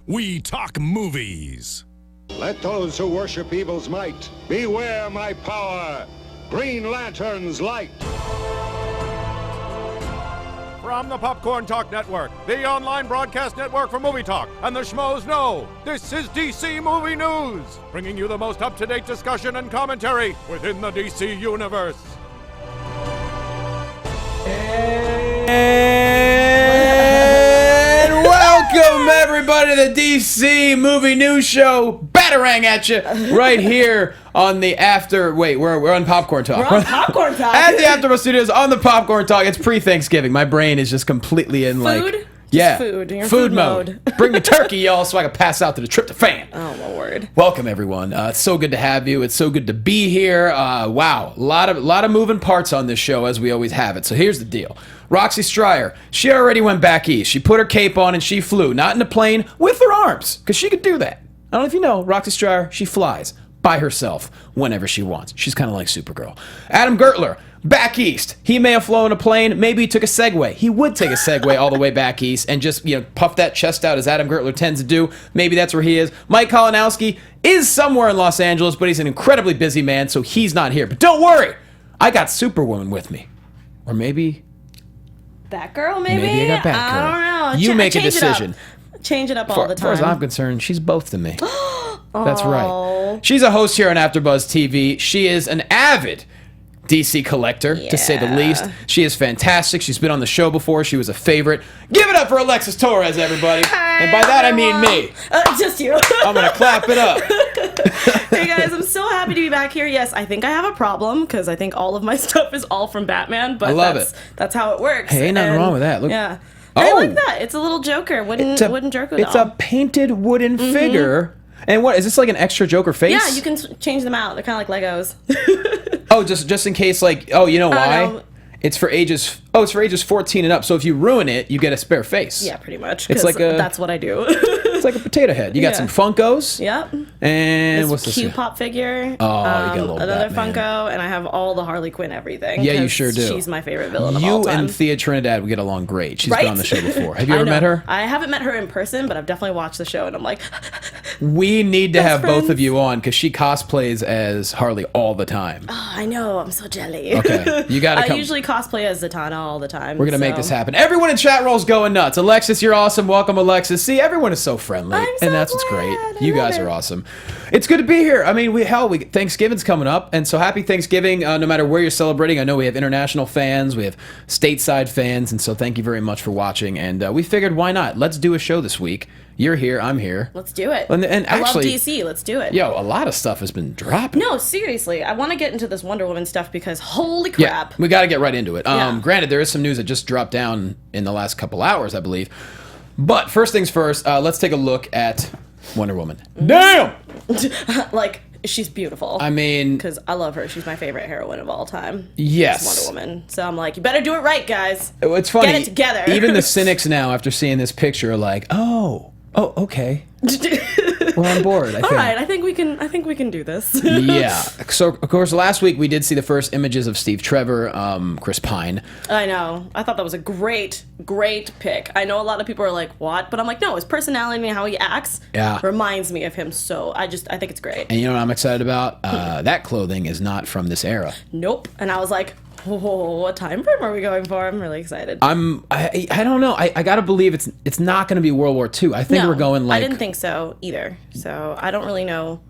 We talk movies. Let those who worship evil's might beware my power. Green Lantern's light. From the Popcorn Talk Network, the online broadcast network for movie talk, and the schmoes know, this is DC Movie News, bringing you the most up-to-date discussion and commentary within the DC universe. And welcome everybody to the DC Movie News Show. Batarang at you right here on the after. Wait, we're on Popcorn Talk. We're on Popcorn Talk at the AfterBuzz Studios on the Popcorn Talk. It's pre-Thanksgiving. My brain is just completely in food? Food. You're in food mode. Bring the turkey, y'all, so I can pass out to the tryptophan. Oh my word! Welcome everyone. It's so good to have you. It's so good to be here. Wow, a lot of moving parts on this show as we always have it. So here's the deal. Roxy Striar, she already went back east. She put her cape on and she flew, not in a plane, with her arms, because she could do that. I don't know if you know, Roxy Striar, she flies by herself whenever she wants. She's kind of like Supergirl. Adam Gertler, back east. He may have flown a plane. Maybe he took a Segway. He would take a Segway all the way back east and just, puff that chest out as Adam Gertler tends to do. Maybe that's where he is. Mike Kalinowski is somewhere in Los Angeles, but he's an incredibly busy man, so he's not here. But don't worry. I got Superwoman with me. Or maybe... Batgirl, maybe? Maybe I got Batgirl. I don't know. You make a decision. Change it up all the time. As far as I'm concerned, she's both to me. That's right. She's a host here on AfterBuzz TV. She is an avid DC collector, to say the least. She is fantastic. She's been on the show before. She was a favorite. Give it up for Alexis Torres, everybody. Hi, and by that, I mean me. Just you. I'm going to clap it up. Hey, guys, I'm so happy to be back here. Yes, I think I have a problem, because I think all of my stuff is all from Batman, but I love it. That's how it works. Hey, ain't nothing wrong with that. Look. Yeah. I like that. It's a little Joker. Wooden Joker doll. It's a painted wooden figure. And what, is this like an extra Joker face? Yeah, you can change them out. They're kind of like Legos. Oh, just in case, you know why? It's for ages 14 and up. So if you ruin it, you get a spare face. Yeah, pretty much. It's like that's what I do. It's like a potato head. You got some Funkos. Yep. And what's this? Q-pop figure. Oh, you got a little another Batman. Funko, and I have all the Harley Quinn everything. Yeah, you sure do. She's my favorite villain of all time. You and Thea Trinidad would get along great. She's right? been on the show before. Have you ever met her? I haven't met her in person, but I've definitely watched the show, and I'm like... We need to have both of you on, because she cosplays as Harley all the time. Oh, I know. I'm so jelly. Okay. You got to come. I usually cosplay as Zatanna all the time. We're going to make this happen. Everyone in chat roll's going nuts. Alexis, you're awesome. Welcome, Alexis. See, everyone is so friendly. And that's what's great. You guys are awesome. It's good to be here. I mean, Thanksgiving's coming up, and so happy Thanksgiving, no matter where you're celebrating. I know we have international fans, we have stateside fans, and so thank you very much for watching. And we figured, why not? Let's do a show this week. You're here, I'm here. Let's do it. And actually, I love DC. Let's do it. Yo, a lot of stuff has been dropping. No, seriously. I want to get into this Wonder Woman stuff because holy crap. Yeah, we got to get right into it. Granted, there is some news that just dropped down in the last couple hours, I believe. But first things first, let's take a look at Wonder Woman. Damn! She's beautiful. I mean... Because I love her. She's my favorite heroine of all time. Yes. Wonder Woman. So I'm like, you better do it right, guys. It's funny. Get it together. Even the cynics now, after seeing this picture, are like, oh, okay. We're on board, I think. All right, I think we can do this. Yeah. So, of course, last week we did see the first images of Steve Trevor, Chris Pine. I know. I thought that was a great pick. I know a lot of people are like, what? But I'm like, no, his personality and how he acts reminds me of him. So I think it's great. And you know what I'm excited about? That clothing is not from this era. Nope. And I was like, oh, what time frame are we going for? I'm really excited. I don't know. I gotta believe it's not gonna be World War II. I think we're going like... I didn't think so either. So I don't really know.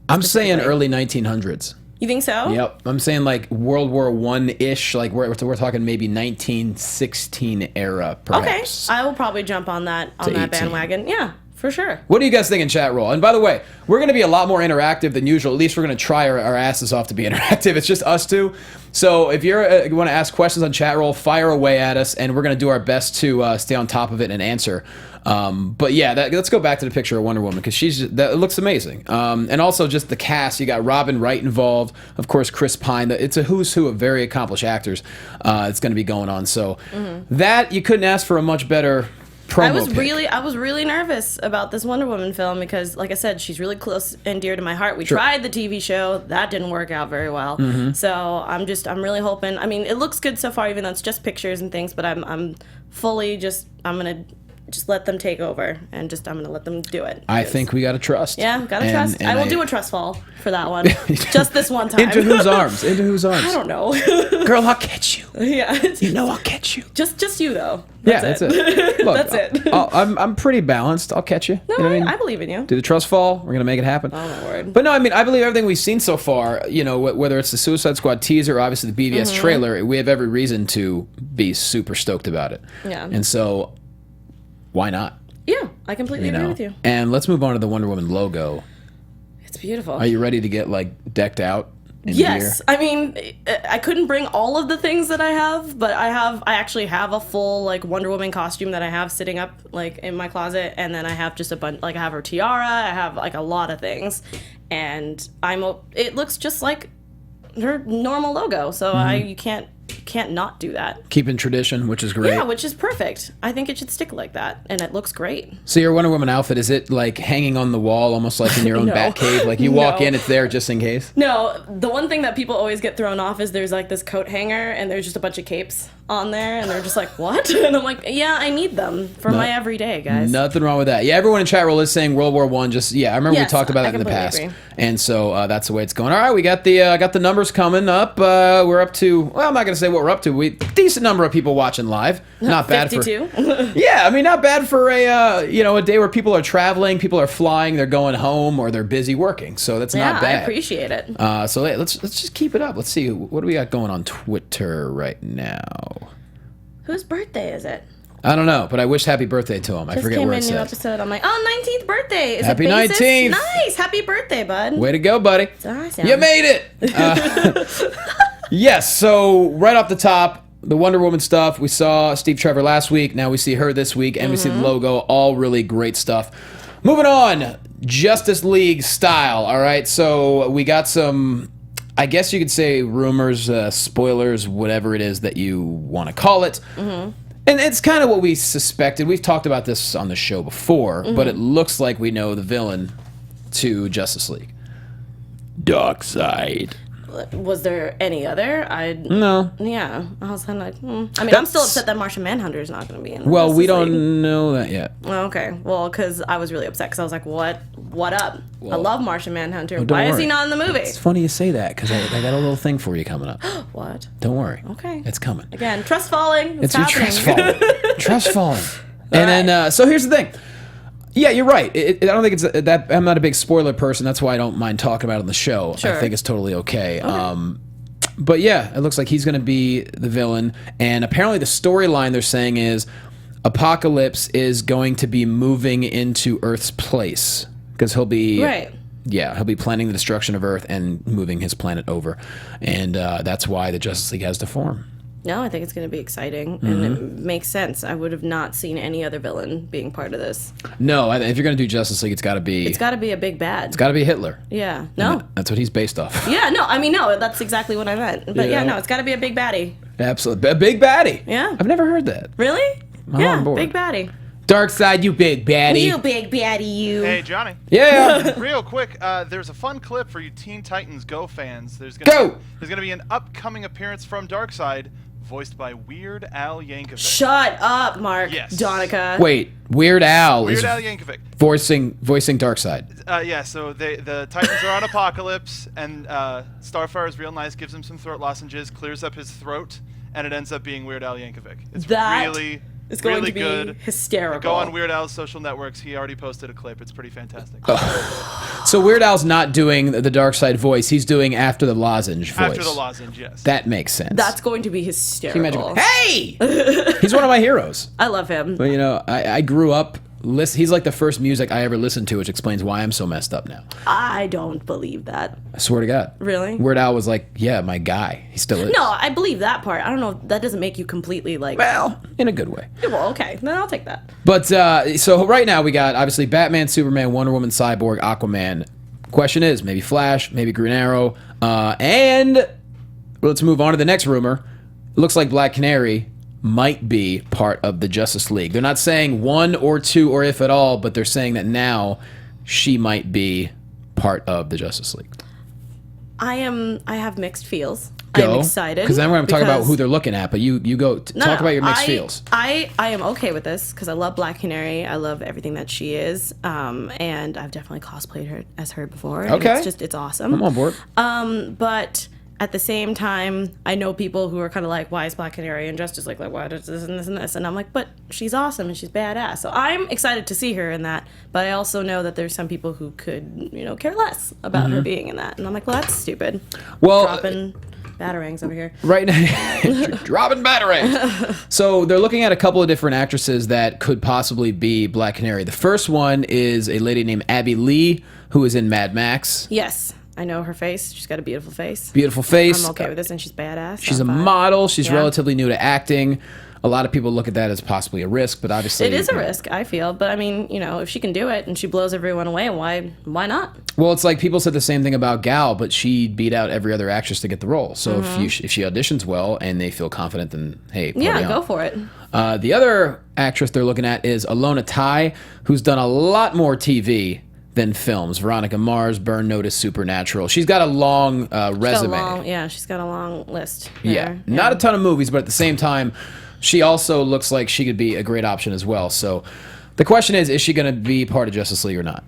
I'm saying early 1900s. You think so? Yep. I'm saying like World War I-ish. Like we're talking maybe 1916 era, perhaps. Okay. I will probably jump on that bandwagon. Yeah. For sure. What do you guys think in chat roll? And by the way, we're going to be a lot more interactive than usual. At least we're going to try our asses off to be interactive. It's just us two. So if you want to ask questions on chat roll, fire away at us, and we're going to do our best to stay on top of it and answer. But yeah, let's go back to the picture of Wonder Woman, because it looks amazing. And also just the cast. You got Robin Wright involved. Of course, Chris Pine. It's a who's who of very accomplished actors. It's going to be going on. So that, you couldn't ask for a much better... I was really nervous about this Wonder Woman film because, like I said, she's really close and dear to my heart. We tried the TV show, that didn't work out very well. So I'm really hoping. I mean, it looks good so far, even though it's just pictures and things. But I'm fully I'm gonna just let them take over, and I'm gonna let them do it. I think we gotta trust. Yeah, gotta trust. And I will do a trust fall for that one, just this one time. Into whose arms? Into whose arms? I don't know. Girl, I'll catch you. Yeah, You know I'll catch you. just you though. That's it. Look, That's it. I'm pretty balanced. I'll catch you. No, You know what I mean? I believe in you. Do the trust fall? We're gonna make it happen. Oh my word. But no, I mean, I believe everything we've seen so far. You know, whether it's the Suicide Squad teaser or obviously the BVS trailer, we have every reason to be super stoked about it. Yeah. And so, why not? Yeah, I completely agree with you. And let's move on to the Wonder Woman logo. It's beautiful. Are you ready to get like decked out? Yes, I mean, I couldn't bring all of the things that I have, but I actually have a full like Wonder Woman costume that I have sitting up like in my closet, and then I have just a bunch, like I have her tiara, I have like a lot of things, and it looks just like her normal logo, so you can't not do that. Keeping tradition, which is great. Yeah, which is perfect. I think it should stick like that, and it looks great. So your Wonder Woman outfit, is it like hanging on the wall, almost like in your own No. Batcave? Like you walk in, it's there just in case? No, the one thing that people always get thrown off is there's like this coat hanger and there's just a bunch of capes on there, and they're just like, what? And I'm like, yeah, I need them for my everyday, guys. Nothing wrong with that. Yeah, everyone in chat roll is saying World War I. Just I remember we Yes, talked about I that in the past, completely and so that's the way it's going. All right, we got the numbers coming up. We're up to, well, I'm not gonna say what we're up to. Decent number of people watching live. Not bad 52? for yeah. I mean, not bad for a a day where people are traveling, people are flying, they're going home, or they're busy working. So that's not bad. I appreciate it. So let's just keep it up. Let's see what do we got going on Twitter right now. Whose birthday is it? I don't know, but I wish happy birthday to him. I Just forget came where in it new says. episode. I'm like, oh, 19th birthday. Is Happy it basis? 19th. Nice. Happy birthday, bud. Way to go, buddy. Awesome. You made it. Yes, so right off the top, the Wonder Woman stuff. We saw Steve Trevor last week. Now we see her this week, and we see the logo. All really great stuff. Moving on, Justice League style. All right, so we got some, I guess you could say rumors, spoilers, whatever it is that you want to call it. And it's kind of what we suspected. We've talked about this on the show before, but it looks like we know the villain to Justice League. Darkseid. Was there any other? No. Yeah. I was kind of like, I mean, I'm still upset that Marsh Manhunter is not going to be in the Well, we Justice League. don't know that yet. Oh, okay. Well, because I was really upset because I was like, what up? I love Martian Manhunter. don't Why is worry. he not in the movie? It's funny you say that because I got a little thing for you coming up. What? Don't worry. Okay. It's coming. Again, trust falling. It's happening. your trust falling. Trust falling. And then, so here's the thing. Yeah, you're right. I don't think it's that. I'm not a big spoiler person. That's why I don't mind talking about it on the show. Sure. I think it's totally okay. But yeah, it looks like he's going to be the villain. And apparently the storyline they're saying is Apocalypse is going to be moving into Earth's place because he'll be Right. Yeah, he'll be planning the destruction of Earth and moving his planet over, and that's why the Justice League has to form. No, I think it's going to be exciting, and it makes sense. I would have not seen any other villain being part of this. No, if you're going to do Justice League, it's got to be. It's got to be a big bad. It's got to be Hitler. Yeah. No. That's what he's based off. Yeah. No. I mean, no. That's exactly what I meant. But yeah, Yeah. no. It's got to be a big baddie. Absolutely, a big baddie. Yeah. I've never heard that. Really? I'm yeah. on board. Big baddie. Darkseid, you big baddie. You big baddie, you. Hey, Johnny. Yeah. Real quick, there's a fun clip for you Teen Titans Go fans. There's gonna be an upcoming appearance from Darkseid, voiced by Weird Al Yankovic. Shut up, Mark. Yes. Donica. Wait, Weird Al Weird is Al Yankovic. voicing Darkseid. Yeah, so the Titans are on Apocalypse, and Starfire is real nice, gives him some throat lozenges, clears up his throat, and it ends up being Weird Al Yankovic. It's That really, It's going really to be good. hysterical. Go on Weird Al's social networks. He already posted a clip. It's pretty fantastic. So Weird Al's not doing the Darkseid voice. He's doing after the lozenge voice. After the lozenge, yes. That makes sense. That's going to be Can you hysterical. imagine? Hey! He's one of my heroes. I love him. But I grew up. He's like the first music I ever listened to, which explains why I'm so messed up now. I don't believe that. I swear to God. Really? Weird Al was like, yeah, my guy. He still is. No, I believe that part. I don't know. That doesn't make you completely like. Well, in a good way. Well, okay. Then I'll take that. But so right now we got obviously Batman, Superman, Wonder Woman, Cyborg, Aquaman. Question is maybe Flash, maybe Green Arrow, and let's move on to the next rumor. It looks like Black Canary might be part of the Justice League. They're not saying one or two or if at all, but they're saying that now she might be part of the Justice League. I have mixed feels. go. I'm excited. Because then we're going to talk about because- who they're looking at, but you go. Talk about your mixed feels. I am okay with this because I love Black Canary. I love everything that she is. And I've definitely cosplayed her as her before. And Okay. it's awesome. I'm on board. But at the same time, I know people who are kind of like, why is Black Canary in Justice League? Like, why does this and this and this? And I'm like, but she's awesome and she's badass. So I'm excited to see her in that. But I also know that there's some people who could, care less about her being in that. And I'm like, well, that's stupid. Well, Dropping batarangs over here. right now, dropping batarangs. So they're looking at a couple of different actresses that could possibly be Black Canary. The first one is a lady named Abby Lee, who is in Mad Max. Yes. I know her face. She's got a beautiful face. Beautiful face. I'm okay with this, and she's badass. She's I'm a fine. model. She's Yeah. relatively new to acting. A lot of people look at that as possibly a risk, but obviously It is a risk, I feel. But I mean, if she can do it and she blows everyone away, why not? Well, it's like people said the same thing about Gal, but she beat out every other actress to get the role. So if she auditions well and they feel confident, then hey, party Yeah, on. go for it. The other actress they're looking at is Alona Tai, who's done a lot more TV than films. Veronica Mars, Burn Notice, Supernatural. She's got a long resume. She's got a long list. Yeah, there. not a ton of movies, but at the same time, she also looks like she could be a great option as well. So the question is she going to be part of Justice League or not?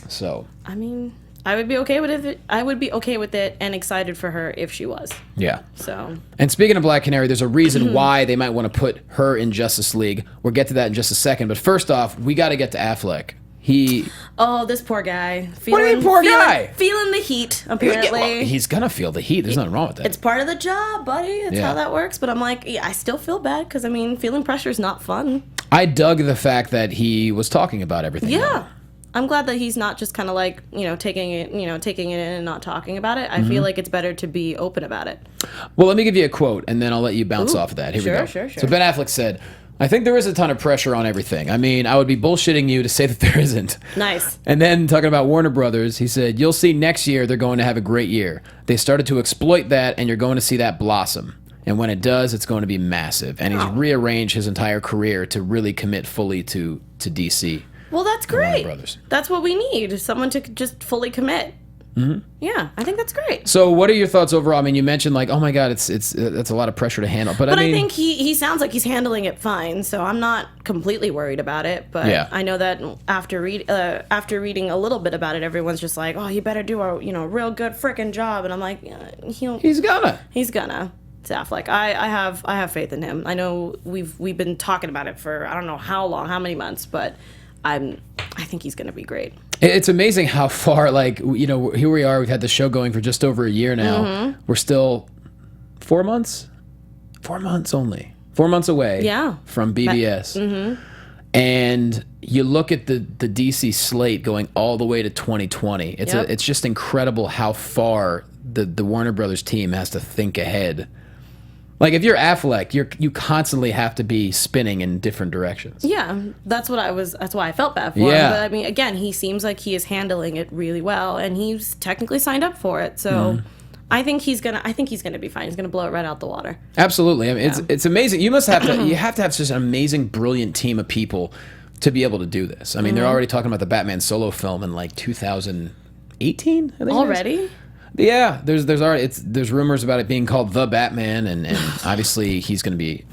So I mean, I would be okay with it. I would be okay with it and excited for her if she was. yeah. So And speaking of Black Canary, there's a reason why they might want to put her in Justice League. We'll get to that in just a second. But first off, we got to get to Affleck. this poor guy. What do you mean, poor guy? Feeling the heat, apparently. Well, he's going to feel the heat. There's nothing wrong with that. It's part of the job, buddy. That's Yeah. how that works. But I'm like, I still feel bad because, feeling pressure is not fun. I dug the fact that he was talking about everything. Yeah. I'm glad that he's not just kind of like, taking it in and not talking about it. I Mm-hmm. feel like it's better to be open about it. Well, let me give you a quote, and then I'll let you bounce Ooh, off of that. Here we sure, go. sure. So Ben Affleck said, I think there is a ton of pressure on everything. I would be bullshitting you to say that there isn't. Nice. And then talking about Warner Brothers, he said, you'll see next year they're going to have a great year. They started to exploit that, and you're going to see that blossom. And when it does, it's going to be massive. And he's rearranged his entire career to really commit fully to DC. Well, that's Warner great. Brothers. That's what we need. Someone to just fully commit. Mm-hmm. Yeah, I think that's great. So what are your thoughts overall? You mentioned like, oh my God, it's that's a lot of pressure to handle. But I think he sounds like he's handling it fine, so I'm not completely worried about it. But Yeah. I know that after reading a little bit about it, everyone's just like, oh, you better do a real good frickin' job. And I'm like, he's gonna. He's gonna. It's Affleck. I have faith in him. I know we've been talking about it for I don't know how long, how many months, but I think he's gonna be great. It's amazing how far, here we are. We've had the show going for just over a year now. Mm-hmm. We're still 4 months? 4 months only. 4 months away from BBS. Mm-hmm. And you look at the DC slate going all the way to 2020. It's just incredible how far the Warner Brothers team has to think ahead. Like if you're Affleck, you constantly have to be spinning in different directions. Yeah, that's why I felt bad for him. Yeah. But again, he seems like he is handling it really well, and he's technically signed up for it. So I think he's gonna be fine. He's gonna blow it right out the water. Absolutely. It's amazing. You have to have such an amazing, brilliant team of people to be able to do this. They're already talking about the Batman solo film in like 2018. I think Already? Yeah, there's rumors about it being called The Batman, and obviously he's going to be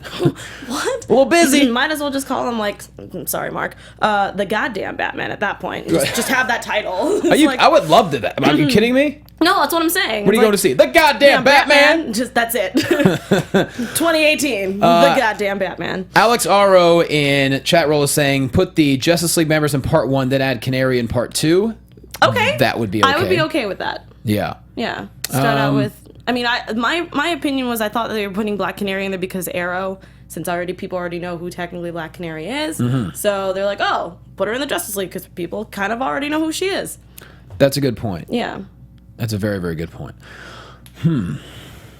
What? a little busy. Might as well just call him sorry, Mark, the goddamn Batman at that point. Just have that title. I would love to that. Are you kidding me? No, that's what I'm saying. What are you going to see? The goddamn Batman. Just that's it. 2018. The goddamn Batman. Alex Aro in chat roll is saying, put the Justice League members in part 1, then add Canary in part 2. Okay. That would be okay. I would be okay with that. Yeah. Yeah. Start out with. My opinion was I thought that they were putting Black Canary in there because Arrow, since people already know who technically Black Canary is. Mm-hmm. So they're like, oh, put her in the Justice League because people kind of already know who she is. That's a good point. Yeah. That's a very, very good point. I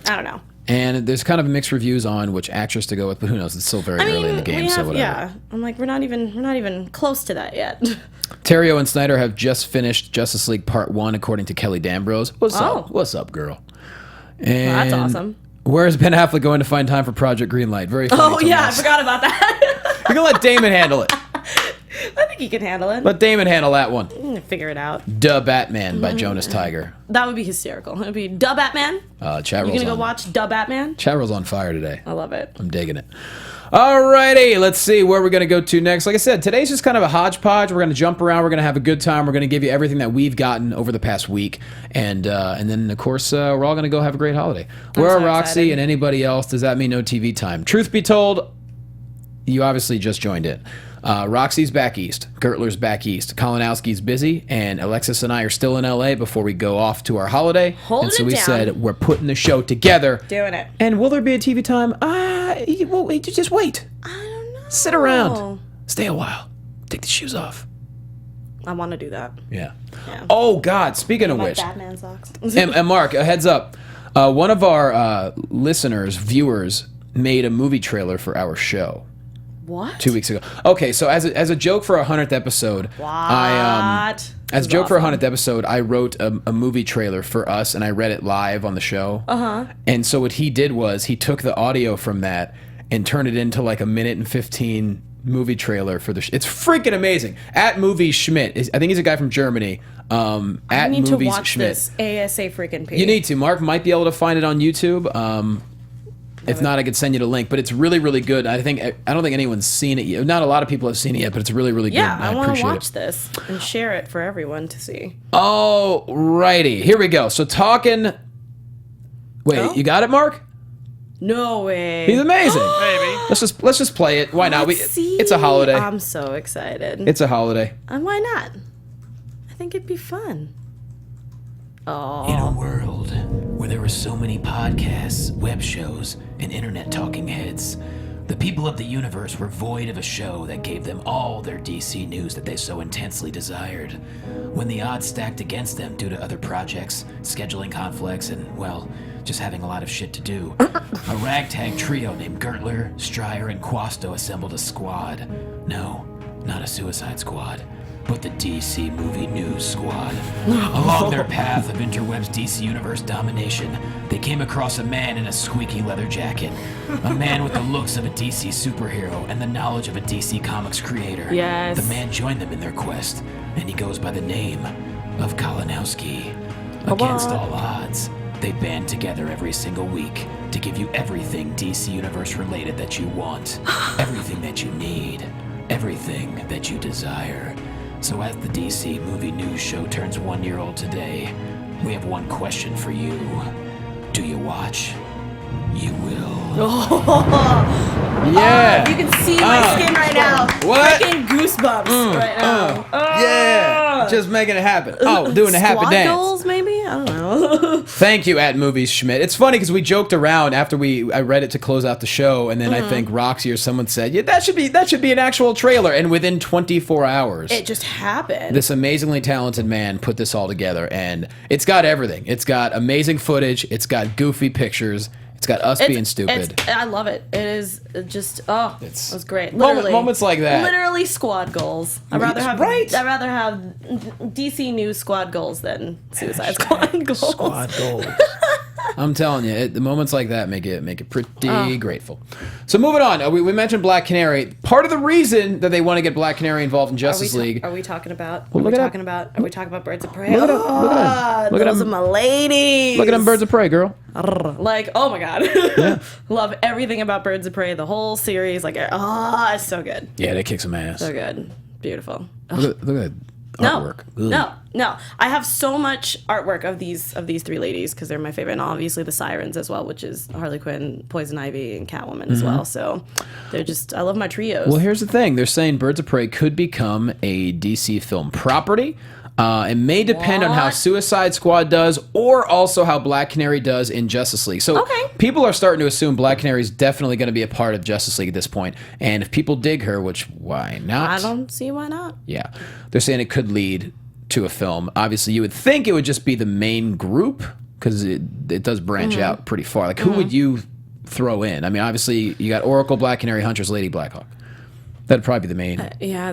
don't know. And there's kind of mixed reviews on which actress to go with, but who knows? It's still very early in the game, so whatever. Yeah. I'm like, we're not even close to that yet. Terrio and Snyder have just finished Justice League Part 1, according to Kelly D'Ambrose. What's Oh. up? What's up, girl? And Well, that's awesome. Where is Ben Affleck going to find time for Project Greenlight? Very funny. Oh, yeah, I Tomas. forgot about that. You're going to let Damon handle it. I think he can handle it. Let Damon handle that one. figure it out. Da Batman by Jonas Tiger. That would be hysterical. It would be Da Batman. Chat You roll's gonna go on. watch Da Batman? Chat roll's on fire today. I love it. I'm digging it. Alrighty, let's see where we're going to go to next. Like I said, today's just kind of a hodgepodge. We're going to jump around. We're going to have a good time. We're going to give you everything that we've gotten over the past week. And then, of course, we're all going to go have a great holiday. Where are so Roxy excited. and anybody else? Does that mean no TV time? Truth be told, you obviously just joined in. Roxy's back east. Gertler's back east. Kalinowski's busy. And Alexis and I are still in LA before we go off to our holiday. Holding and so it we down. said we're putting the show together. Doing it. And will there be a TV time? Well, just wait. I don't know. Sit around. Stay a while. Take the shoes off. I want to do that. Yeah. Yeah. Oh, God. Speaking of My which. Batman socks. And Mark, a heads up. One of our listeners, viewers, made a movie trailer for our show What? 2 weeks ago. Okay, so as a joke for our 100th episode, as a joke for our 100th episode, I wrote a movie trailer for us, and I read it live on the show. And so what he did was he took the audio from that and turned it into like a minute and 15 movie trailer for the it's freaking amazing. At Movies Schmidt, I think he's a guy from Germany. I At need to Movies watch Schmidt. this ASA freaking page. You need to. Mark might be able to find it on YouTube. If not, I could send you the link. But it's really, really good. I don't think anyone's seen it yet. Not a lot of people have seen it yet, but it's really, really good. Yeah, I want to appreciate watch it. this and share it for everyone to see. Alrighty, here we go. So talking. Wait, Oh? you got it, Mark? No way. He's amazing. Maybe. Let's just play it. Why not? Let's see. It's a holiday. I'm so excited. It's a holiday. And why not? I think it'd be fun. In a Oh. world where there were so many podcasts, web shows, and internet talking heads, the people of the universe were void of a show that gave them all their DC news that they so intensely desired. When the odds stacked against them due to other projects, scheduling conflicts, and, well, just having a lot of shit to do, a ragtag trio named Gertler, Striar, and Loquasto assembled a squad. No, not a Suicide Squad, but the DC Movie News Squad. Along their path of interweb's DC Universe domination, they came across a man in a squeaky leather jacket. A man with the looks of a DC superhero and the knowledge of a DC Comics creator. Yes. The man joined them in their quest, and he goes by the name of Kalinowski. Against all odds, they band together every single week to give you everything DC Universe related that you want, everything that you need, everything that you desire. So as the DC Movie News Show turns 1 year old today, we have one question for you. Do you watch? You will. Yeah. You can see my skin right now. What? Freaking goosebumps right now. Yeah. Just making it happen. Oh, doing a happy Squad dance. goals, maybe? I don't know. Thank you, at Movies Schmidt. It's funny because we joked around after I read it to close out the show, and then I think Roxy or someone said, "Yeah, that should be an actual trailer." And within 24 hours, It just happened. this amazingly talented man put this all together, and it's got everything. It's got amazing footage. It's got goofy pictures. It's got us being stupid. I love it. It is just it was great. Moment- Literally, moments like that. Literally squad goals. I'd rather have Right. I'd rather have DC News squad goals than Suicide Squad goals. Squad goals. I'm telling you, the moments like that make it pretty grateful. So moving on, we mentioned Black Canary. Part of the reason that they want to get Black Canary involved in Justice League. Are we talking about? Well, look it up. Are we talking about Birds of Prey? Look at 'em, look at 'em. Look at Those 'em. are my ladies. Look at them Birds of Prey, girl. Like, oh my god, love everything about Birds of Prey. The whole series, like, it's so good, Yeah, they kick some ass. so good, beautiful. Look at that artwork. Ugh. No. I have so much artwork of these three ladies because they're my favorite, and obviously the Sirens as well, which is Harley Quinn, Poison Ivy, and Catwoman as well. So they're just, I love my trios. Well, here's the thing. They're saying Birds of Prey could become a DC film property. It may depend on how What? Suicide Squad does, or also how Black Canary does in Justice League. So Okay. people are starting to assume Black Canary is definitely going to be a part of Justice League at this point. And if people dig her, which why not? I don't see why not. Yeah, they're saying it could lead to a film. Obviously, you would think it would just be the main group because it does branch out pretty far. Like, who would you throw in? I mean, obviously, you got Oracle, Black Canary, Huntress, Lady Blackhawk. That'd probably be the main. Yeah,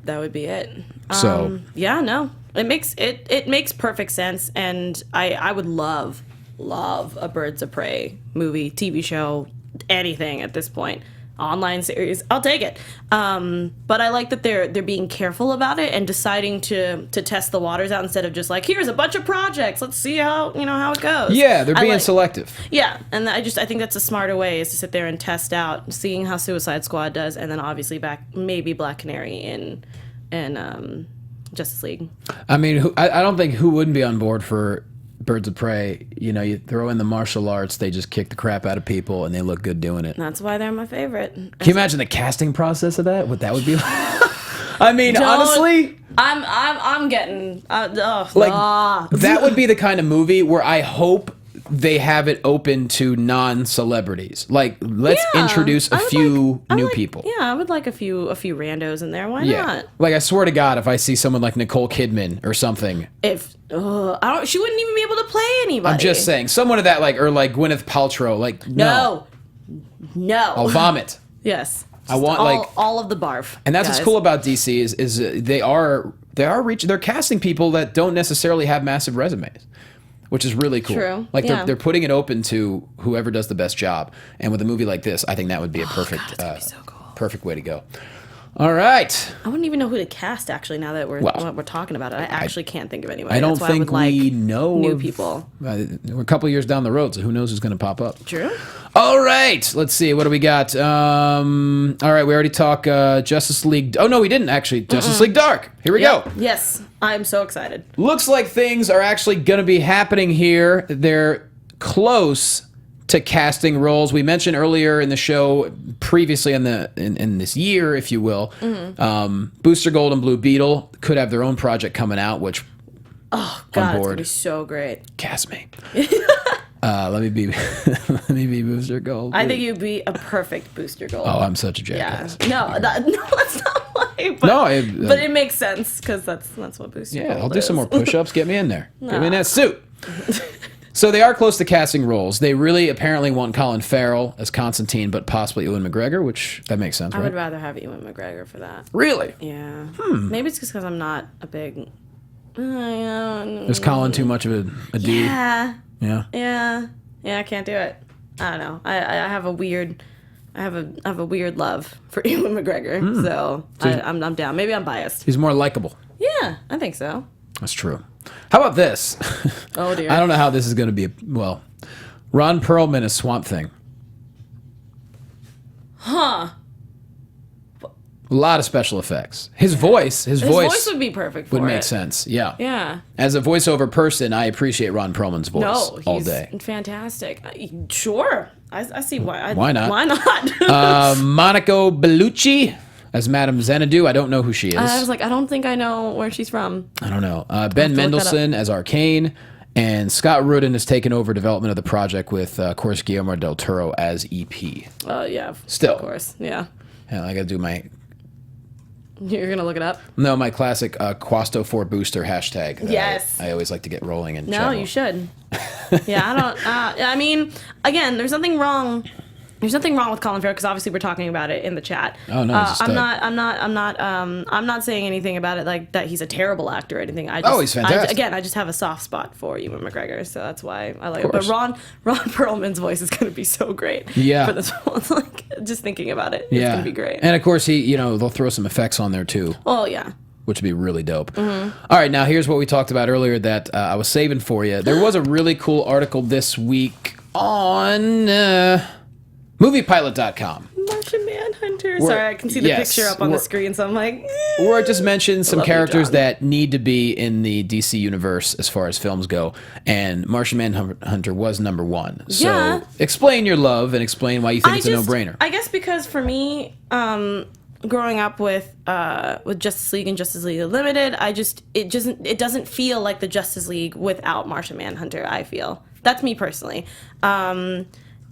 that would be it. So- yeah, no, it makes perfect sense, and I would love a Birds of Prey movie, TV show, anything at this point. online series, I'll take it. But I like that they're being careful about it and deciding to test the waters out instead of just like, here's a bunch of projects, let's see how it goes. Yeah, they're being selective. Yeah, and I think that's a smarter way, is to sit there and test out, seeing how Suicide Squad does, and then obviously maybe Black Canary in Justice League. I mean, I don't think who wouldn't be on board for Birds of Prey. You throw in the martial arts, they just kick the crap out of people, and they look good doing it. That's why they're my favorite. Can you imagine the casting process of that? What that would be like? I mean, honestly, I'm getting that would be the kind of movie where I hope they have it open to non-celebrities. Like, let's introduce a few new people. Yeah, I would like a few randos in there. Why not? Like, I swear to God, if I see someone like Nicole Kidman or something, she wouldn't even be able to play anybody. I'm just saying, someone of that, or like Gwyneth Paltrow, like no, I'll vomit. Yes, I want all of the barf. And that's what's cool about DC is they're casting people that don't necessarily have massive resumes, which is really cool. True. Like they're putting it open to whoever does the best job. And with a movie like this, I think that would be a perfect so cool. Perfect way to go. All right. I wouldn't even know who to cast, actually, now that we're talking about it. I actually can't think of anyone. I don't think we know new people. We're a couple years down the road, so who knows who's going to pop up. True. All right. Let's see. What do we got? All right. We already talked Justice League. Oh, no, we didn't, actually. Justice League Dark. Here we go. Yes. I'm so excited. Looks like things are actually going to be happening here. They're close to casting roles. We mentioned earlier in the show, previously in this year, if you will, Booster Gold and Blue Beetle could have their own project coming out, which God, it's gonna be so great. Cast me. Let me be Booster Gold. I think you'd be a perfect Booster Gold. Oh, I'm such a jackass. Yeah. No, that's not why. But, but it makes sense, because that's what Booster Gold is. Yeah, I'll do some more push-ups. Get me in there. Get me in that suit. So they are close to casting roles. They really apparently want Colin Farrell as Constantine, but possibly Ewan McGregor, which that makes sense, right? I would rather have Ewan McGregor for that. Really? Yeah. Maybe it's just because I'm not a big... Is Colin too much of a dude? Yeah. Yeah. Yeah. Yeah, I can't do it. I don't know. I have a weird... I have a weird love for Ewan McGregor, so I'm down. Maybe I'm biased. He's more likable. Yeah, I think so. That's true. How about this? Oh, dear. I don't know how this is going to be. Ron Perlman as Swamp Thing. Huh. A lot of special effects. His voice would be perfect for it. Would make sense. Yeah. Yeah. As a voiceover person, I appreciate Ron Perlman's voice all day. Fantastic. Sure. I see why. Why not? Why not? Monica Bellucci as Madame Xanadu. I don't know who she is. I was like, I don't think I know where she's from. I don't know. Ben Mendelsohn as Arcane. And Scott Rudin has taken over development of the project with, of course, Guillermo del Toro as EP. Yeah. Still. Of course. Yeah. I got to do my... You're going to look it up? No, my classic Quasto for Booster hashtag. Yes. I always like to get rolling and No, you should. Yeah, I don't... I mean, again, there's nothing wrong... There's nothing wrong with Colin Farrell, because obviously we're talking about it in the chat. Oh no, I'm not saying anything about it like that he's a terrible actor or anything. He's fantastic. I just have a soft spot for Ewan McGregor, so that's why I like it. But Ron Perlman's voice is going to be so great. Yeah. For this one, like just thinking about it, it's going to be great. And of course, they'll throw some effects on there too. Oh yeah. Which would be really dope. All right, now here's what we talked about earlier that I was saving for you. There was a really cool article this week on MoviePilot.com. Martian Manhunter. Sorry, I can see the picture up on the screen, so I'm like... Where it just mentioned some characters that need to be in the DC universe as far as films go, and Martian Manhunter was number one. So explain your love and explain why you think it's a no-brainer. I guess because for me, growing up with Justice League and Justice League Unlimited, it doesn't feel like the Justice League without Martian Manhunter, I feel. That's me personally.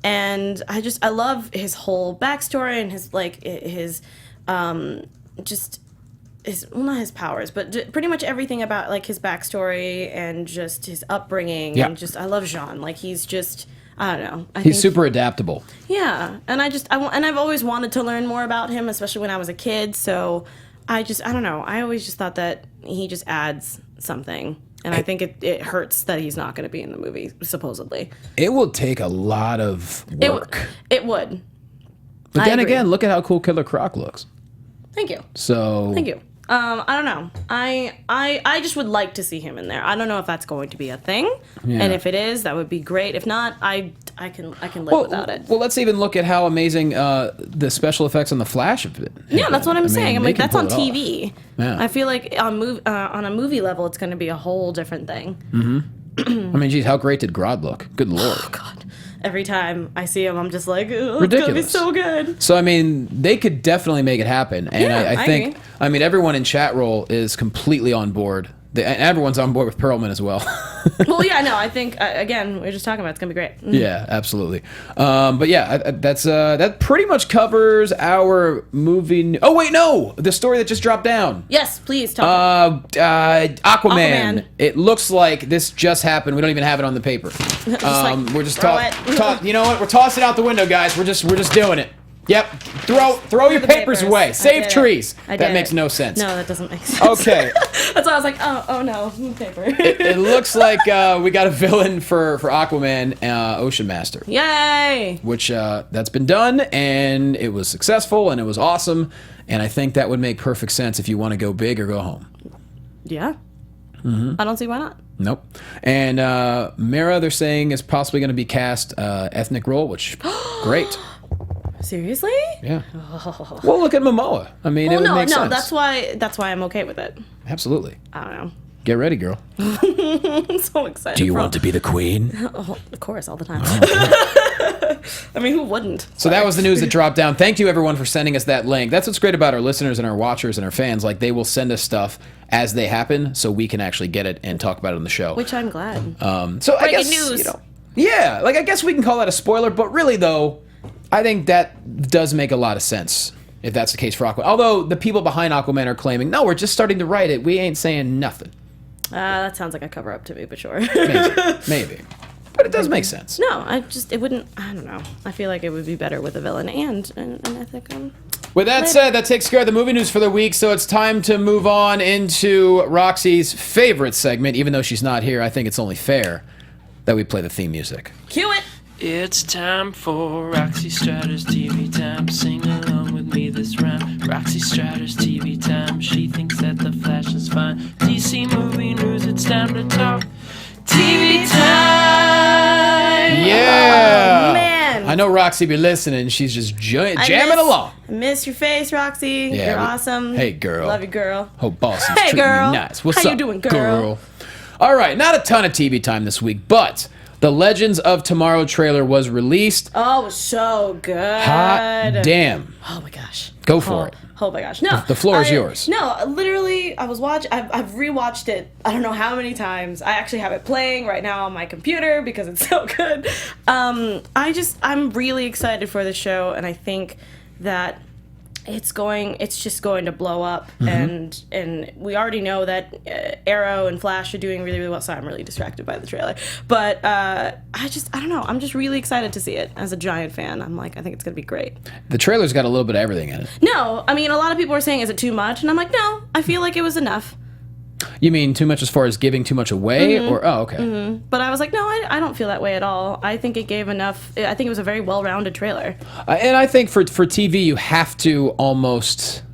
And I love his whole backstory and not his powers, but pretty much everything about like his backstory and just his upbringing. Yeah. And I love Jean. Like he's just, I don't know. He's super adaptable. Yeah. And I've always wanted to learn more about him, especially when I was a kid. So I don't know. I always just thought that he just adds something. And I think it hurts that he's not going to be in the movie, supposedly. It will take a lot of work. It would. But I then agree. again, look at how cool Killer Croc looks. Thank you. So Thank you. I don't know. I just would like to see him in there. I don't know if that's going to be a thing, and if it is, that would be great. If not, I can live without it. Well, let's even look at how amazing the special effects on the Flash have been. Yeah, that's what I'm saying. I'm they like, can that's on pull it off. TV. Yeah. I feel like on a movie level, it's going to be a whole different thing. I mean, geez, how great did Grodd look? Good lord. Oh God. Every time I see him, I'm just like, oh, Ridiculous. it's gonna be so good. So I mean, they could definitely make it happen, and Yeah, I I think agree. I mean everyone in chat roll is completely on board. And everyone's on board with Perlman as well. Well, yeah, no, I think again, we were just talking about it's gonna be great. Yeah, absolutely. But yeah, that pretty much covers our movie. Oh wait, no, the story that just dropped down. Yes, please talk. Aquaman. Aquaman. It looks like this just happened. We don't even have it on the paper. We're just throw it. You know what? We're tossing out the window, guys. We're just doing it. Yep. Throw your the papers papers. away. I Save did it. trees. I That did makes it. no sense. No, that doesn't make sense. Okay. That's why I was like, oh no, paper. It looks like we got a villain for Aquaman, Ocean Master. Yay! Which that's been done, and it was successful, and it was awesome, and I think that would make perfect sense if you want to go big or go home. Yeah. Mm-hmm. I don't see why not. Nope. And Mara, they're saying, is possibly going to be cast ethnic role, which great. Seriously? Yeah. Well, look at Momoa. I mean, it would make sense. that's why I'm okay with it. Absolutely. I don't know. Get ready, girl. I'm so excited. Do you want to be the queen? Oh, of course, all the time. I mean, who wouldn't? So that was the news that dropped down. Thank you, everyone, for sending us that link. That's what's great about our listeners and our watchers and our fans. Like, they will send us stuff as they happen, so we can actually get it and talk about it on the show. Which I'm glad. So I Breaking guess, news. you know, yeah, like I guess we can call that a spoiler, but really though, I think that does make a lot of sense if that's the case for Aquaman. Although the people behind Aquaman are claiming, no, we're just starting to write it. We ain't saying nothing. That sounds like a cover up to me, but sure. Maybe. But it does make sense. No, it wouldn't. I don't know. I feel like it would be better with a villain and an ethic. With that said, that takes care of the movie news for the week, so it's time to move on into Roxy's favorite segment. Even though she's not here, I think it's only fair that we play the theme music. Cue it. It's time for Roxy Striar's TV time. Sing along with me this rhyme. Roxy Striar's TV time. She thinks that the Flash is fine. DC movie news, it's time to talk TV time. Yeah. Oh, man. I know Roxy be listening. She's just jamming along. I miss your face, Roxy. Yeah, You're awesome. Hey, girl. Love you, girl. Hope Boston's Hey, treating girl. you nice. What's How up, you doing, girl? All right, not a ton of TV time this week, but the Legends of Tomorrow trailer was released. Oh, it was so good. Hot damn. Oh my gosh. Go for it. Oh my gosh. No. The floor is yours. No, literally, I was watching. I've rewatched it. I don't know how many times. I actually have it playing right now on my computer because it's so good. I'm really excited for the show, and I think that it's just going to blow up, and we already know that Arrow and Flash are doing really, really well. Sorry, I'm really distracted by the trailer, but I don't know. I'm just really excited to see it. As a giant fan, I'm like, I think it's gonna be great. The trailer's got a little bit of everything in it. No, I mean, a lot of people are saying, is it too much? And I'm like, no, I feel like it was enough. You mean too much as far as giving too much away? Or okay. But I was like, no, I don't feel that way at all. I think it gave enough. I think it was a very well-rounded trailer. And I think for TV, you have to almost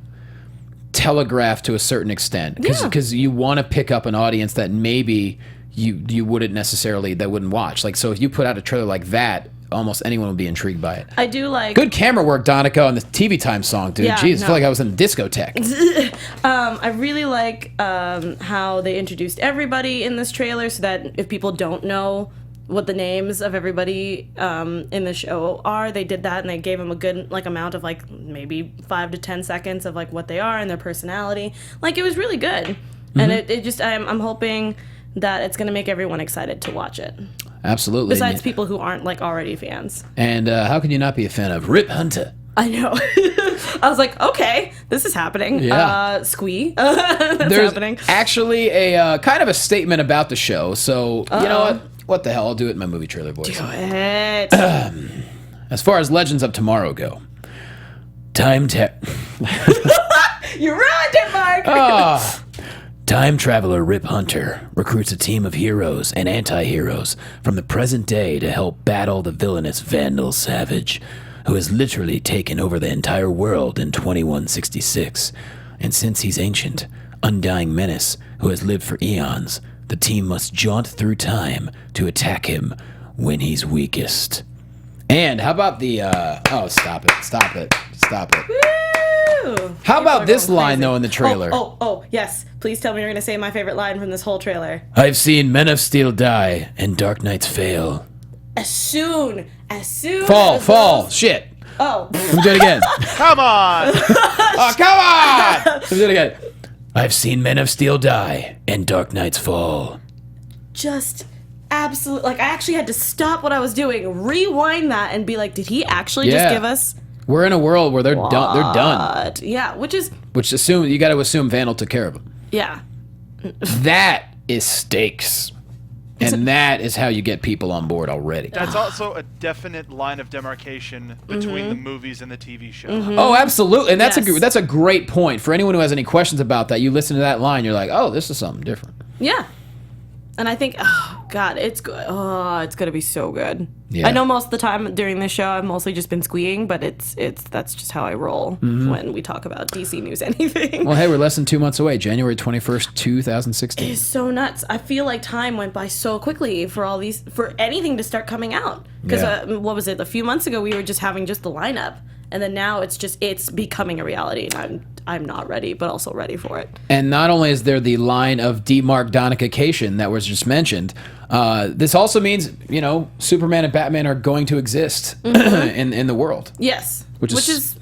telegraph to a certain extent. Because you want to pick up an audience that maybe you wouldn't necessarily, that wouldn't watch. Like, so if you put out a trailer like that, almost anyone would be intrigued by it. I do like... Good camera work, Donica, on the TV time song, dude. Yeah, Jeez, I no. feel like I was in a discotheque. I really like how they introduced everybody in this trailer, so that if people don't know what the names of everybody in the show are, they did that, and they gave them a good amount of maybe 5 to 10 seconds of what they are and their personality. It was really good, and it just I'm hoping that it's going to make everyone excited to watch it. Absolutely. Besides people who aren't already fans. And how can you not be a fan of Rip Hunter? I know. I was like, okay, this is happening. Yeah. Squee. That's There's happening. actually a kind of a statement about the show. So, you know what? What the hell? I'll do it in my movie trailer voice. Do it. As far as Legends of Tomorrow go, You ruined it, Mark. Time traveler Rip Hunter recruits a team of heroes and anti-heroes from the present day to help battle the villainous Vandal Savage. who has literally taken over the entire world in 2166. And since he's ancient, undying menace who has lived for eons, the team must jaunt through time to attack him when he's weakest. And how about the stop it. Woo! How about People are this going line crazy. though in the trailer? Oh, yes. Please tell me you're going to say my favorite line from this whole trailer. I've seen Men of Steel die and Dark Knights fail. As soon Fall. as Shit. Oh. Let me do it again. Come on! Oh, come on! Let me do it again. I've seen Men of Steel die and Dark Knights fall. Just absolute. Like, I actually had to stop what I was doing, rewind that, and be like, did he actually just give us... We're in a world where they're done. They're done. Yeah, which is... You got to assume Vandal took care of them. Yeah. That is stakes. And that is how you get people on board already. That's also a definite line of demarcation between the movies and the TV show. Oh, absolutely. And that's Yes. that's a great point. For anyone who has any questions about that, you listen to that line, you're like, oh, this is something different. Yeah. And I think, oh, God, it's good. Oh, it's going to be so good. Yeah. I know most of the time during this show, I've mostly just been squeeing, but that's just how I roll when we talk about DC News anything. Well, hey, we're less than 2 months away. January 21st, 2016. It's so nuts. I feel like time went by so quickly for anything to start coming out. Because, Yeah. what was it? A few months ago, we were just having just the lineup. And then now it's becoming a reality. And I'm not ready, but also ready for it. And not only is there the line of demarkdonification that was just mentioned, this also means, Superman and Batman are going to exist in the world. Yes. Which is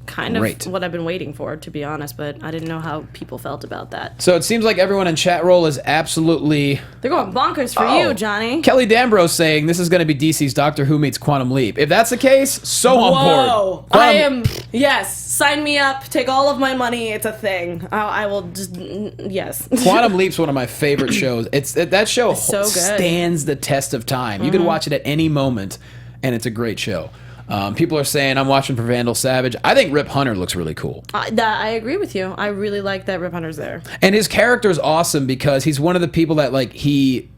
kind great. of what I've been waiting for, to be honest, but I didn't know how people felt about that. So it seems like everyone in chat roll is absolutely... They're going bonkers for you, Johnny. Kelly D'Ambrose saying this is going to be DC's Doctor Who meets Quantum Leap. If that's the case, so on board. I am, yes, sign me up, take all of my money, it's a thing. I will just, yes. Quantum Leap's one of my favorite shows. That show so good. stands the test of time. You can watch it at any moment, and it's a great show. People are saying I'm watching for Vandal Savage. I think Rip Hunter looks really cool. I agree with you. I really like that Rip Hunter's there. And his character is awesome because he's one of the people that he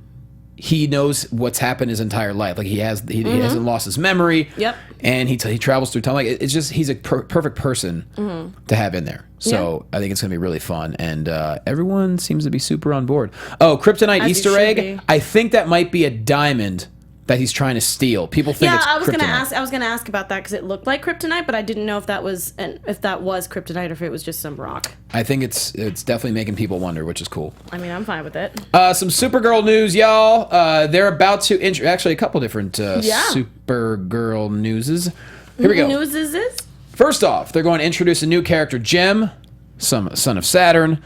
knows what's happened his entire life. Like he hasn't lost his memory. Yep. And he travels through time. Like it's just he's a perfect person to have in there. So I think it's gonna be really fun, and everyone seems to be super on board. Oh, Kryptonite As Easter you should egg! be. I think that might be a diamond that he's trying to steal. People think it's I was kryptonite. gonna ask about that because it looked like kryptonite, but I didn't know if that was kryptonite or if it was just some rock. I think it's definitely making people wonder, which is cool. I mean, I'm fine with it. Some Supergirl news, y'all. They're about to actually a couple different Supergirl newses. Here we go. News is this? First off, they're going to introduce a new character, Jem, son of Saturn.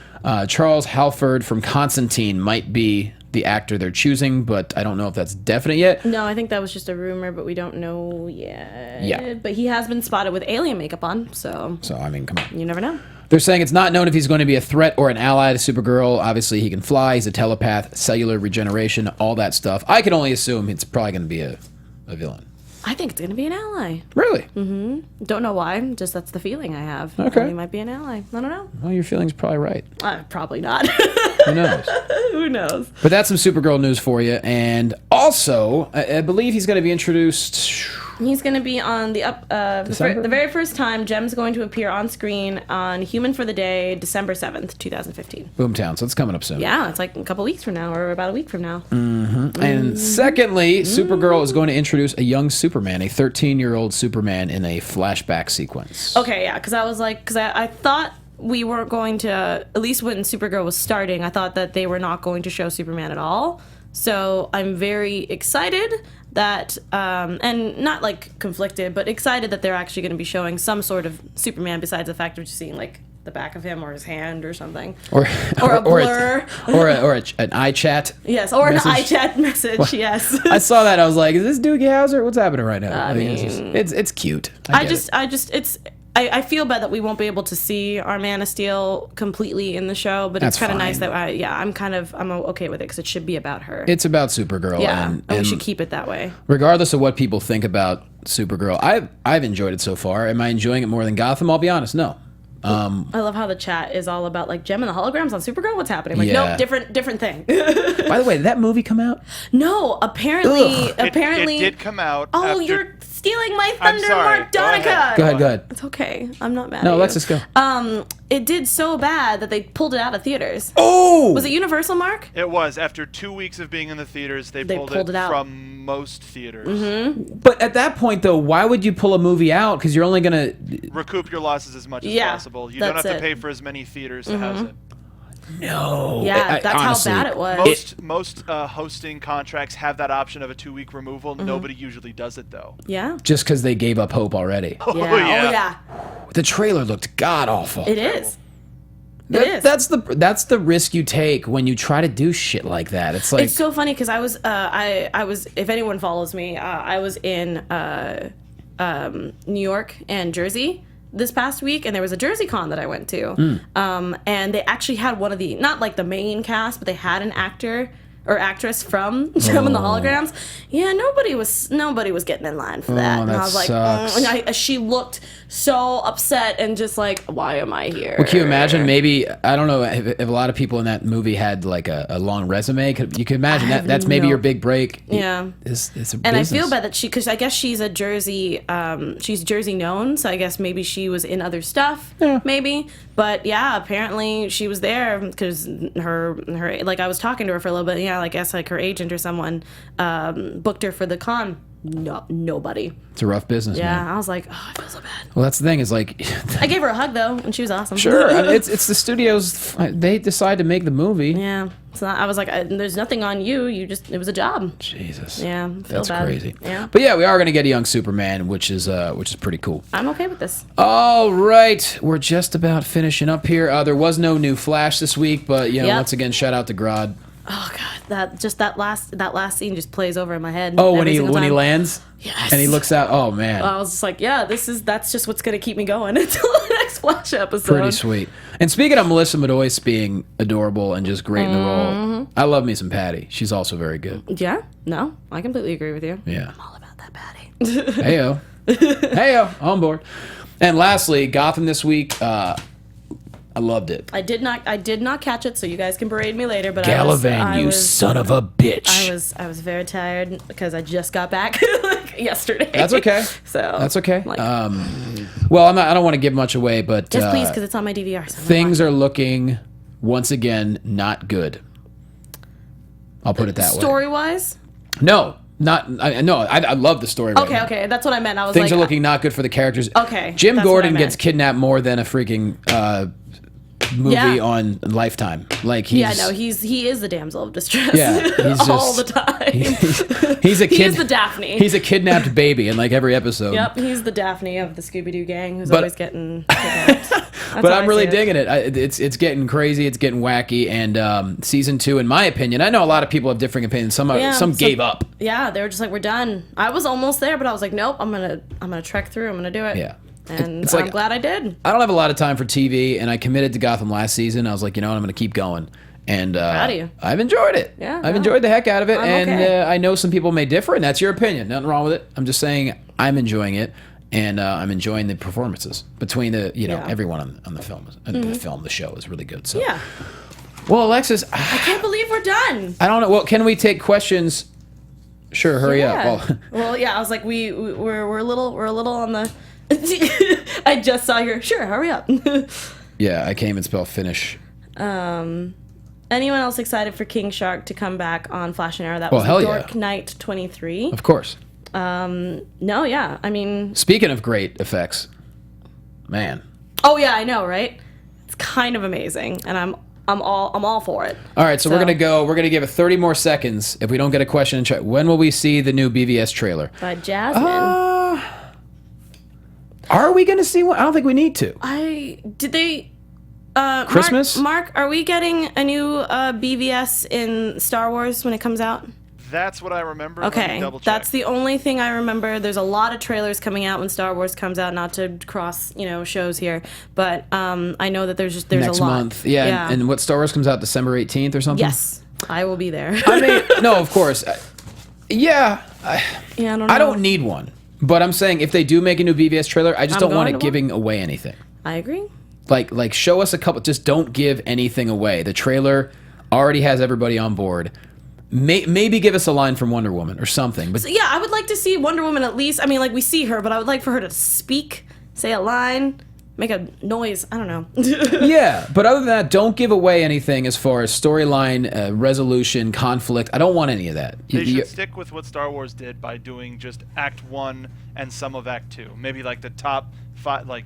Charles Halford from Constantine might be the actor they're choosing, but I don't know if that's definite yet. No, I think that was just a rumor, but we don't know yet. Yeah. But he has been spotted with alien makeup on, so I mean, come on. you never know. They're saying it's not known if he's going to be a threat or an ally to Supergirl. Obviously, he can fly. He's a telepath, cellular regeneration, all that stuff. I can only assume it's probably going to be a villain. I think it's going to be an ally. Really? Don't know why, just that's the feeling I have. Okay. He might be an ally. I don't know. Well, your feeling's probably right. Probably not. Who knows? Who knows? But that's some Supergirl news for you. And also, I believe he's going to be introduced... He's going to be on December? the very first time Jem's going to appear on screen on Human for the Day, December 7th, 2015. Boomtown, so it's coming up soon. Yeah, it's like a couple weeks from now, or about a week from now. And secondly, Supergirl is going to introduce a young Superman, a 13-year-old Superman in a flashback sequence. Okay, yeah, because I thought we weren't going to, at least when Supergirl was starting, I thought that they were not going to show Superman at all. So I'm very excited that, and not like conflicted, but excited that they're actually going to be showing some sort of Superman besides the fact of just seeing like the back of him or his hand or something. Or a blur. or an iChat. Yes, or message. an iChat message, yes. I saw that. I was like, is this Doogie Howser? What's happening right now? I mean, it's cute. I feel bad that we won't be able to see our Man of Steel completely in the show, but That's it's kind of nice fine. that I'm okay with it because it should be about her. It's about Supergirl. Yeah, and we should keep it that way. regardless of what people think about Supergirl, I've enjoyed it so far. Am I enjoying it more than Gotham? I'll be honest, no. I love how the chat is all about like Gem and the holograms on Supergirl. What's happening? Like, Yeah. nope, different thing. By the way, did that movie come out? No, apparently, It did come out. Oh, after, you're stealing my thunder, sorry. Mark Donica. Go ahead. It's okay. I'm not mad No, at Alexis, you. go. It did so bad that they pulled it out of theaters. Oh! Was it Universal, Mark? It was. After 2 weeks of being in the theaters, they pulled it out from most theaters. Mm-hmm. But at that point, though, why would you pull a movie out? Because you're only going to... Recoup your losses as much as possible. You don't have to pay for as many theaters to house it. No. Yeah, that's honestly, how bad it was. Most hosting contracts have that option of a 2-week removal. Nobody usually does it, though. Yeah. Just because they gave up hope already. Yeah. Oh, yeah. The trailer looked god-awful. It is. That's the risk you take when you try to do shit like that. It's like... It's so funny because I was if anyone follows me, I was in New York and Jersey this past week, and there was a Jersey con that I went to. And they actually had one of the, not like the main cast, but they had an actor or actress from the holograms. Yeah, nobody was getting in line for that. And I was like, and she looked so upset and just like, why am I here? Well, can you imagine? Maybe, I don't know if a lot of people in that movie had like a long resume. You could imagine that's maybe your big break. Yeah. It's a and business. I feel bad that because I guess she's a Jersey, she's Jersey known, so I guess maybe she was in other stuff, maybe. But yeah, apparently she was there because her like I was talking to her for a little bit. Yeah, I guess like her agent or someone booked her for the con. No, nobody. It's a rough business. Yeah, man. I was like, oh, I feel so bad. Well, that's the thing is like. I gave her a hug though, and she was awesome. Sure, it's the studios. They decide to make the movie. Yeah, so I was like, there's nothing on you. It was a job. Jesus. Yeah, that's bad. crazy. Yeah, but yeah, we are gonna get a young Superman, which is pretty cool. I'm okay with this. All right, we're just about finishing up here. There was no new Flash this week, but once again, shout out to Grodd. Oh god, that last scene just plays over in my head. Oh, when he lands, yes, and he looks out. Oh man, I was just like, yeah, that's just what's gonna keep me going until the next Flash episode. Pretty sweet. And speaking of Melissa Medoyce being adorable and just great in the role, I love me some Patty. She's also very good. Yeah, no, I completely agree with you. Yeah, I'm all about that Patty. Heyo, heyo, on board. And lastly, Gotham this week. I loved it. I did not catch it, so you guys can berate me later. But Galavan, you son of a bitch. I was very tired because I just got back yesterday. That's okay. So that's okay. Well, I don't want to give much away, but just please, because it's on my DVR. So things are looking once again not good. I'll put it that way. Story wise. No. I love the story. Okay, okay, that's what I meant. I was things are looking not good for the characters. Okay, Jim Gordon gets kidnapped more than a freaking movie on Lifetime. Like he is the damsel of distress. Yeah, he's all the time. He's a kid. He's the Daphne. He's a kidnapped baby in like every episode. Yep, he's the Daphne of the Scooby-Doo gang who's always getting kidnapped. But I'm really digging it. It's getting crazy. It's getting wacky. And season 2, in my opinion, I know a lot of people have differing opinions. Some gave up. Yeah, they were just like, we're done. I was almost there, but I was like, nope. I'm gonna trek through. I'm gonna do it. Yeah. And I'm glad I did. I don't have a lot of time for TV, and I committed to Gotham last season. I was like, you know what, I'm going to keep going. And proud of you. I've enjoyed it. Yeah, I've enjoyed the heck out of it. I'm and okay. I know some people may differ, and that's your opinion. Nothing wrong with it. I'm just saying I'm enjoying it, and I'm enjoying the performances between everyone on the film. The show is really good. So yeah. Well, Alexis, I can't believe we're done. I don't know. Well, can we take questions? Sure, hurry up. Well, yeah. I was like, we're a little on the. I just saw your. Sure, hurry up. Yeah, I can't even spell finish. Anyone else excited for King Shark to come back on Flash and Arrow? That was Dark Knight 23. Of course. No, yeah. I mean, speaking of great effects, man. Oh yeah, I know, right? It's kind of amazing, and I'm all for it. All right, so we're gonna give it 30 more seconds. If we don't get a question in chat, when will we see the new BVS trailer? By Jasmine. Are we gonna see one? I don't think we need to. Christmas? Mark, are we getting a new BVS in Star Wars when it comes out? That's what I remember. Okay, that's the only thing I remember. There's a lot of trailers coming out when Star Wars comes out. Not to cross, shows here, but I know that there's next a lot. Month. Yeah. And what Star Wars comes out December 18th or something? Yes, I will be there. I mean, no, of course. Yeah. I don't know. I don't need one, but I'm saying if they do make a new BVS trailer, I just don't want it giving away anything. I agree. Like show us a couple. Just don't give anything away. The trailer already has everybody on board. Maybe give us a line from Wonder Woman or something. But So, yeah, I would like to see Wonder Woman at least. I mean, like, we see her, but I would like for her to speak, say a line, make a noise. I don't know. yeah, but other than that, don't give away anything as far as storyline, resolution, conflict. I don't want any of that. They should stick with what Star Wars did by doing just Act 1 and some of Act 2. Maybe like the top 5, like,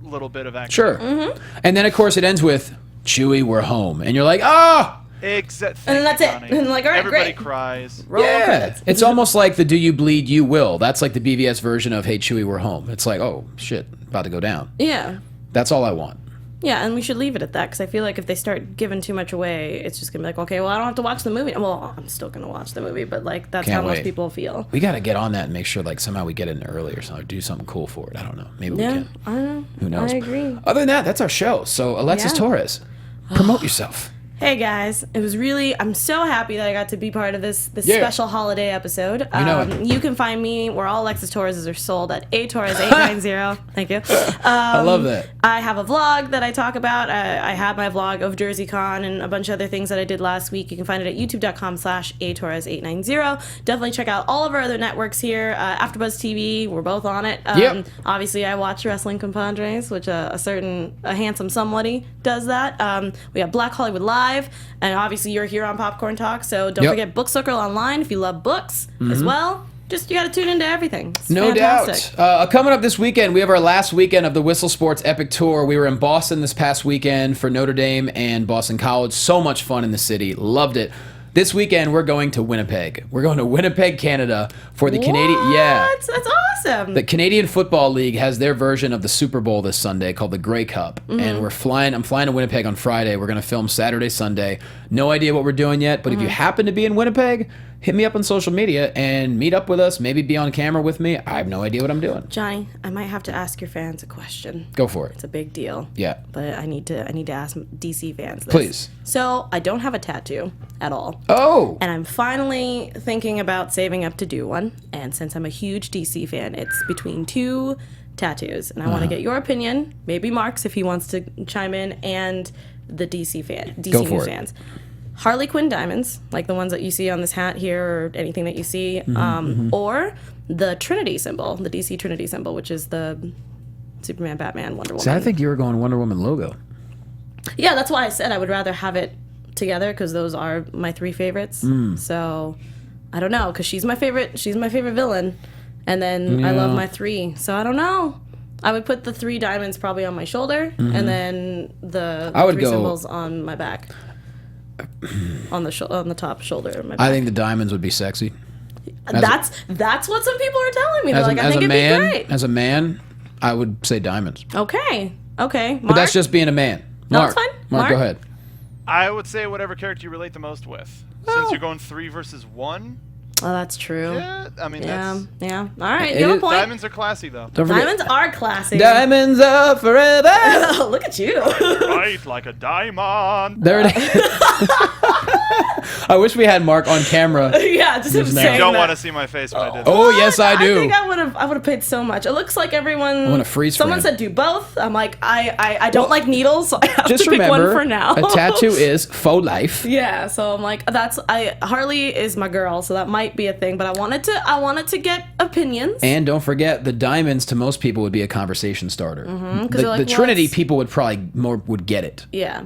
little bit of Act 2. Sure. And then, of course, it ends with, Chewie, we're home. And you're like, ah! And then that's it. And like, all right, Everybody great. cries. Yeah, it's almost like the "Do you bleed? You will." That's like the BVS version of "Hey Chewie, we're home." It's like, oh shit, about to go down. Yeah. That's all I want. Yeah, and we should leave it at that because I feel like if they start giving too much away, it's just gonna be like, okay, well, I don't have to watch the movie. Well, I'm still gonna watch the movie, but like that's Can't how most wait. people feel. We got to get on that and make sure like somehow we get in early or something, do something cool for it. I don't know. Maybe we can. I don't know. Who knows? I agree. Other than that, that's our show. So Alexis Yeah. Torres, promote yourself. Hey guys, it was really, I'm so happy that I got to be part of this Yeah. special holiday episode. You know it. You can find me where all Alexis Torres are sold at atorres890. Thank you. I love that. I have a vlog that I talk about. I have my vlog of JerseyCon and a bunch of other things that I did last week. You can find it at youtube.com/atorres890. Definitely check out all of our other networks here. AfterBuzz TV, we're both on it. Yep. Obviously, I watch Wrestling Compadres, which a handsome somebody does that. We have Black Hollywood Live, and obviously you're here on Popcorn Talk, so don't Yep. forget Book Circle Online if you love books as well. Just, you got to tune into everything. It's No fantastic. doubt. Coming up this weekend, we have our last weekend of the Whistle Sports Epic Tour. We were in Boston this past weekend for Notre Dame and Boston College. So much fun in the city. Loved it. This weekend, we're going to Winnipeg. We're going to Winnipeg, Canada for the Canadian... Yeah. That's awesome. The Canadian Football League has their version of the Super Bowl this Sunday called the Grey Cup. And I'm flying to Winnipeg on Friday. We're going to film Saturday, Sunday. No idea what we're doing yet, but if you happen to be in Winnipeg, hit me up on social media and meet up with us. Maybe be on camera with me. I have no idea what I'm doing. Johnny, I might have to ask your fans a question. Go for it. It's a big deal. Yeah. But I need to ask DC fans this. Please. So, I don't have a tattoo at all. Oh! And I'm finally thinking about saving up to do one. And since I'm a huge DC fan, it's between 2 tattoos. And I want to get your opinion, maybe Mark's if he wants to chime in, and the DC Go for News it. fans. Harley Quinn diamonds, like the ones that you see on this hat here or anything that you see, or the Trinity symbol, the DC Trinity symbol, which is the Superman, Batman, Wonder Woman. See, I think you were going Wonder Woman logo. Yeah, that's why I said I would rather have it together because those are my 3 favorites. So I don't know, because she's my favorite villain, and then I love my 3. So I don't know. I would put the 3 diamonds probably on my shoulder, and then the I would 3 go- symbols on my back, on the top shoulder of my back. I think the diamonds would be sexy. That's what some people are telling me. They're like, I think it'd be great. As a man, I would say diamonds. Okay. Mark? But that's just being a man. No, Mark, it's fine. Mark, Mark? go ahead. I would say whatever character you relate the most with. Since you're going 3 versus 1, Oh, that's true. yeah, I mean, Yeah. that's... Yeah. All right. It You have a is- point. Diamonds are classy, though. Don't forget. Diamonds are classy. Diamonds are forever. Oh, look at you. Right, like a diamond. There it is. I wish we had Mark on camera. Yeah, just him There's no- saying You don't that. want to see my face when I did that. Oh, yes, I do. I think I would have paid so much. It looks like everyone. I want a freeze Someone frame. said do both. I'm like, I don't like needles, so I have Just to pick remember, one for now. a tattoo is faux life. Yeah, so I'm like, Harley is my girl, so that might be a thing. But I wanted to get opinions. And don't forget, the diamonds to most people would be a conversation starter. they're The like, Trinity what's- people would probably would get it. Yeah.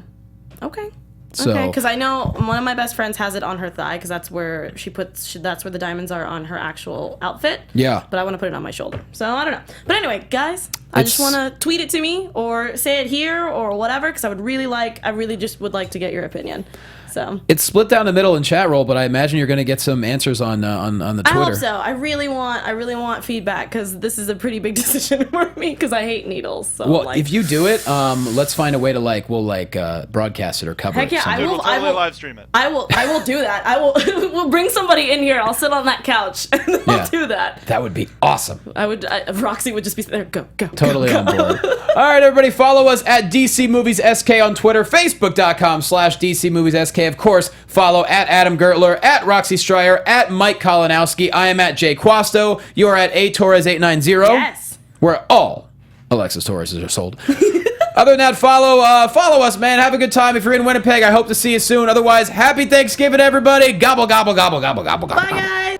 Okay. So- Okay, because I know one of my best friends has it on her thigh, because that's where that's where the diamonds are on her actual outfit. Yeah. But I want to put it on my shoulder, so I don't know. But anyway, guys, I just It's- want to tweet it to me or say it here or whatever, because I really just would like to get your opinion. So It's split down the middle in chat roll, but I imagine you're going to get some answers on the Twitter. I hope so. I really want feedback, because this is a pretty big decision for me, because I hate needles. So Well, like, if you do it, let's find a way to we'll broadcast it or cover Heck it. yeah, somehow. Dude, we'll totally live stream it. I will do that. I will. We'll bring somebody in here. I'll sit on that couch and then Yeah. I'll do that. That would be awesome. Roxy would just be there. Go. Totally go, on go. board. All right, everybody, follow us at DC Movies SK on Twitter, Facebook.com/DC Movies SK. Of course, follow at Adam Gertler, at Roxy Striar, at Mike Kalinowski. I am at Jay Quasto. You are at A Torres890. Yes. Where all Alexis Torres are sold. Other than that, follow us, man. Have a good time. If you're in Winnipeg, I hope to see you soon. Otherwise, happy Thanksgiving, everybody. Gobble, gobble, gobble, gobble, gobble, gobble. Bye, guys.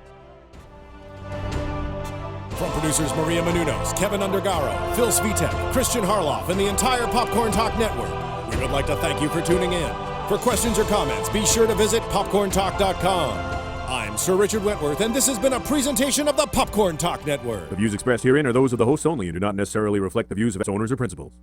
From producers Maria Menounos, Kevin Undergaro, Phil Svitek, Christian Harloff, and the entire Popcorn Talk Network, we would like to thank you for tuning in. For questions or comments, be sure to visit popcorntalk.com. I'm Sir Richard Wentworth, and this has been a presentation of the Popcorn Talk Network. The views expressed herein are those of the hosts only and do not necessarily reflect the views of its owners or principals.